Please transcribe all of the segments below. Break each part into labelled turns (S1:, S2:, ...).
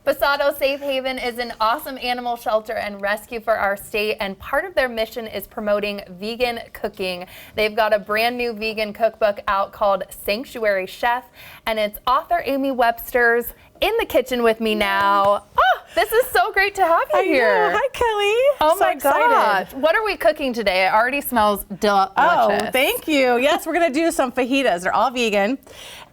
S1: Pasado Safe Haven is an awesome animal shelter and rescue for our state, and part of their mission is promoting vegan cooking. They've got a brand new vegan cookbook out called Sanctuary Chef, and it's author Amy Webster's in the kitchen with me now. Oh, this is so great to have you here.
S2: Hi, Kelly.
S1: Oh
S2: so
S1: my
S2: excited.
S1: gosh. What are we cooking today? It already smells delicious.
S2: Oh, thank you. Yes, we're going to do some fajitas. They're all vegan.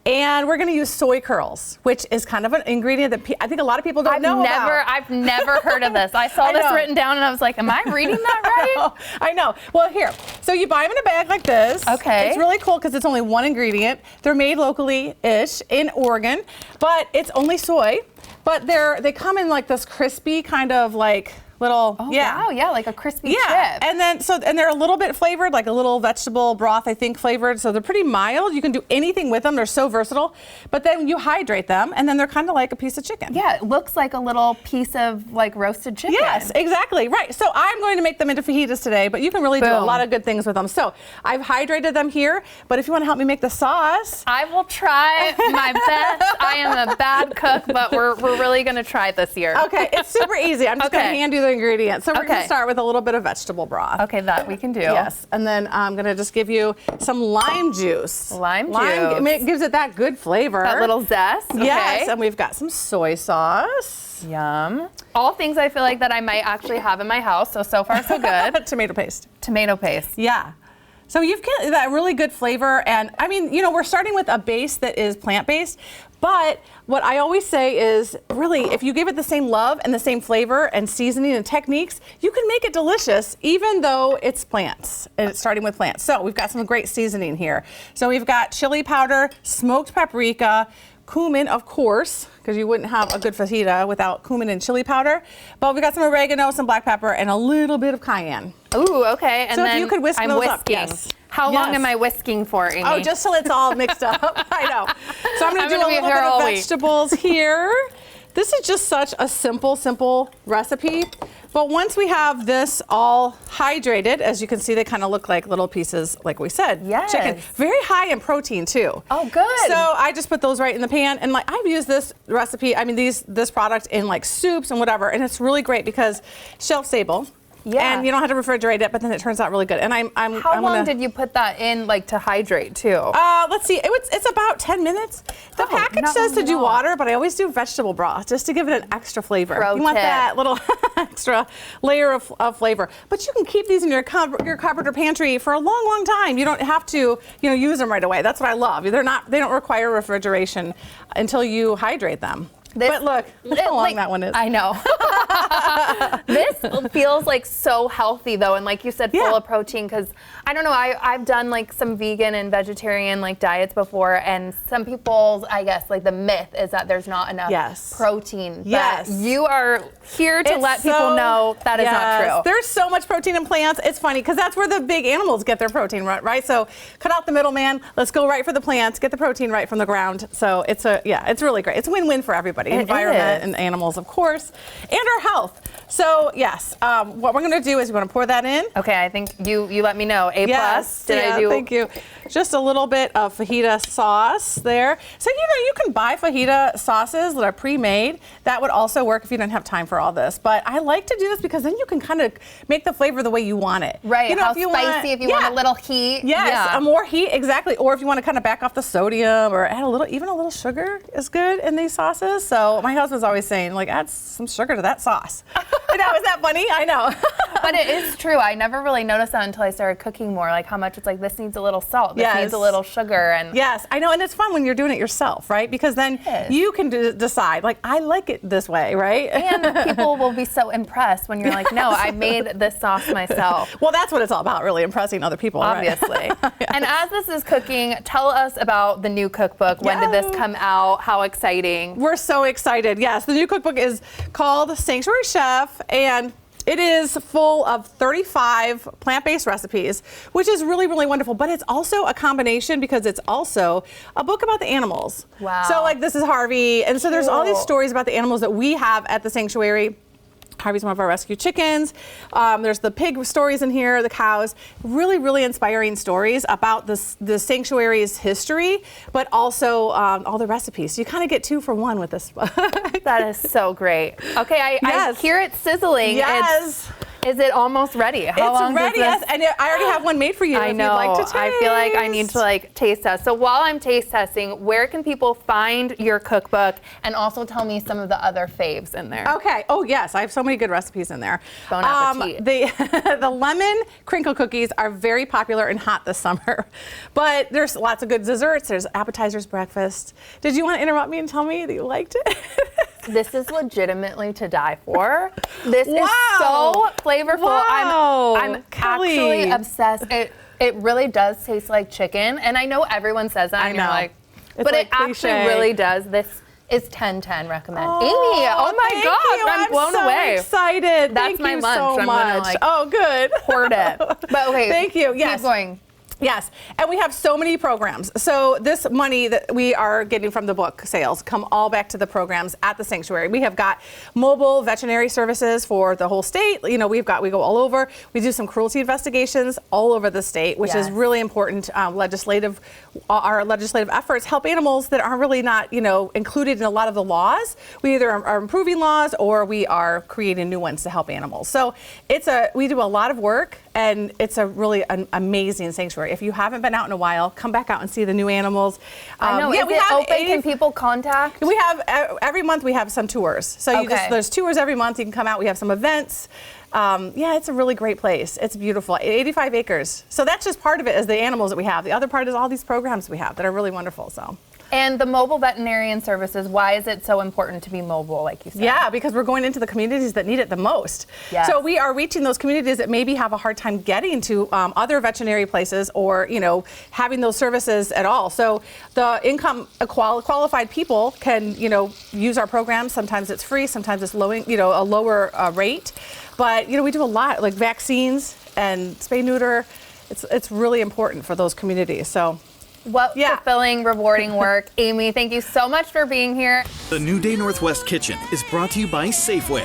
S2: And we're going to use soy curls, which is kind of an ingredient that I think a lot of people don't know about.
S1: I've never heard of this. I saw this written down and I was like, am I reading that right?
S2: I know. Well, here. So you buy them in a bag like this.
S1: Okay.
S2: It's really cool because it's only one ingredient. They're made locally-ish in Oregon, but it's only soy. But they come in like this crispy kind of like little,
S1: wow, yeah, like a crispy chip.
S2: And then and they're a little bit flavored, like a little vegetable broth, I think, flavored. So they're pretty mild. You can do anything with them. They're so versatile. But then you hydrate them, and then they're kind of like a piece of chicken.
S1: Yeah, it looks like a little piece of like roasted chicken.
S2: Yes, exactly. Right. So I'm going to make them into fajitas today, but you can really do a lot of good things with them. So I've hydrated them here, but if you want to help me make the sauce,
S1: I will try my best. I am a bad cook, but we're really going to try it this year.
S2: Okay, it's super easy. I'm just going to hand you the ingredients. So we're going to start with a little bit of vegetable broth.
S1: Okay, that we can do.
S2: Yes, and then I'm going to just give you some lime juice.
S1: Lime juice.
S2: It gives it that good flavor.
S1: That little zest. Okay.
S2: Yes, and we've got some soy sauce.
S1: Yum. All things I feel like that I might actually have in my house, so far so good.
S2: Tomato paste.
S1: Tomato paste.
S2: Yeah. So you've got that really good flavor, and I mean, we're starting with a base that is plant-based, but what I always say is, really, if you give it the same love and the same flavor and seasoning and techniques, you can make it delicious, even though it's plants, and it's starting with plants. So we've got some great seasoning here. So we've got chili powder, smoked paprika, cumin, of course, because you wouldn't have a good fajita without cumin and chili powder. But we got some oregano, some black pepper, and a little bit of cayenne.
S1: Ooh, okay. And
S2: so
S1: then
S2: if you could whisk
S1: I'm
S2: those
S1: whisking.
S2: up. Yes.
S1: How long am I whisking for, Amy?
S2: Oh, just till it's all mixed up. I know. So I'm going to do a little bit of vegetables here. This is just such a simple recipe. But once we have this all hydrated, as you can see, they kind of look like little pieces, like we said.
S1: Yes.
S2: Chicken. Very high in protein, too.
S1: Oh, good.
S2: So I just put those right in the pan. And like I've used this recipe, this product in like soups and whatever. And it's really great because shelf stable.
S1: Yeah.
S2: And you don't have to refrigerate it, but then it turns out really good. And
S1: How long did you put that in, like, to hydrate too?
S2: Let's see. It's about 10 minutes. The package says to do water, but I always do vegetable broth just to give it an extra flavor. You want that little extra layer of flavor. But you can keep these in your cupboard or pantry for a long time. You don't have to, use them right away. That's what I love. They don't require refrigeration until you hydrate them. But look how long that one is.
S1: I know. This feels like so healthy though, and like you said, full of protein, because I don't know, I've done like some vegan and vegetarian like diets before, and some people's, I guess, like the myth is that there's not enough protein.
S2: Yes.
S1: But you are here to let people know that is not true.
S2: There's so much protein in plants. It's funny because that's where the big animals get their protein, right? So cut out the middleman. Let's go right for the plants. Get the protein right from the ground. So it's really great. It's a win-win for everybody. Environment and animals, of course, and our health. So yes, what we're going to do is we're going to pour that in.
S1: Okay, I think you let me know. A+.
S2: Yes, thank you. Just a little bit of fajita sauce there. So you can buy fajita sauces that are pre-made. That would also work if you don't have time for all this. But I like to do this because then you can kind of make the flavor the way you want it.
S1: Right. How if you spicy, if you want a little heat.
S2: Yes, more heat, exactly. Or if you want to kind of back off the sodium or add even a little sugar is good in these sauces. So my husband's always saying, like, add some sugar to that sauce. Is that funny? I know.
S1: But it is true. I never really noticed that until I started cooking more, like how much it's like, this needs a little salt, this needs a little sugar. And
S2: yes, I know. And it's fun when you're doing it yourself, right? Because then you can decide, like, I like it this way, right?
S1: And people will be so impressed when you're like, no, I made this sauce myself.
S2: Well, that's what it's all about, really impressing other people.
S1: Obviously. Right? Yes. And as this is cooking, tell us about the new cookbook. When did this come out? How exciting.
S2: We're so excited. Yes, the new cookbook is called Sanctuary Chef, and it is full of 35 plant-based recipes, which is really, really wonderful. But it's also a combination because it's also a book about the animals. Wow. So like this is Harvey. And so there's all these stories about the animals that we have at the sanctuary. Harvey's one of our rescue chickens. There's the pig stories in here, the cows. Really, really inspiring stories about the sanctuary's history, but also all the recipes. So you kind of get 2 for 1 with this.
S1: That is so great. Okay, I hear it sizzling.
S2: Yes.
S1: Is it almost ready? How long
S2: It's ready,
S1: does this...
S2: yes. And I already have one made for you.
S1: I know.
S2: If you'd like to taste.
S1: I feel like I need to like taste test. So while I'm taste testing, where can people find your cookbook, and also tell me some of the other faves in there?
S2: Okay. Oh yes, I have so many good recipes in there.
S1: Bon appetit.
S2: The lemon crinkle cookies are very popular and hot this summer, but there's lots of good desserts. There's appetizers, breakfast. Did you want to interrupt me and tell me that you liked it?
S1: This is legitimately to die for. This is
S2: Wow.
S1: so flavorful.
S2: Wow.
S1: I'm
S2: Kelly.
S1: actually obsessed. It really does taste like chicken, and I know everyone says that.
S2: I
S1: and you're
S2: know.
S1: like,
S2: It's
S1: but
S2: like
S1: it actually
S2: cliche.
S1: really does. This is 10/10 recommend.
S2: Oh,
S1: Amy, oh my
S2: thank
S1: gosh,
S2: you.
S1: I'm blown
S2: so
S1: away.
S2: Excited.
S1: That's
S2: Thank
S1: my
S2: you
S1: lunch.
S2: so
S1: I'm
S2: much.
S1: gonna, like,
S2: oh, good.
S1: Hoard it. But okay,
S2: Thank you. Yes.
S1: keep going.
S2: Yes, and we have so many programs. So this money that we are getting from the book sales come all back to the programs at the sanctuary. We have got mobile veterinary services for the whole state. You know, we go all over. We do some cruelty investigations all over the state, which is
S1: Yes.
S2: really important. Our legislative efforts help animals that are really not, included in a lot of the laws. We either are improving laws or we are creating new ones to help animals. So we do a lot of work, and it's a really an amazing sanctuary. If you haven't been out in a while, come back out and see the new animals.
S1: I know.
S2: Yeah,
S1: Is it open? Can people contact?
S2: We have every month we have some tours. So
S1: Okay.
S2: there's tours every month. You can come out. We have some events. It's a really great place. It's beautiful. 85 acres. So that's just part of it is the animals that we have. The other part is all these programs we have that are really wonderful. So.
S1: And the mobile veterinarian services, why is it so important to be mobile, like you said?
S2: Yeah, because we're going into the communities that need it the most.
S1: Yes.
S2: So we are reaching those communities that maybe have a hard time getting to other veterinary places or, having those services at all. So the income qualified people can, use our programs. Sometimes it's free, sometimes it's a lower rate. But, we do a lot, like vaccines and spay neuter. It's really important for those communities. So.
S1: What fulfilling, rewarding work. Amy, thank you so much for being here.
S3: The New Day Northwest Kitchen is brought to you by Safeway.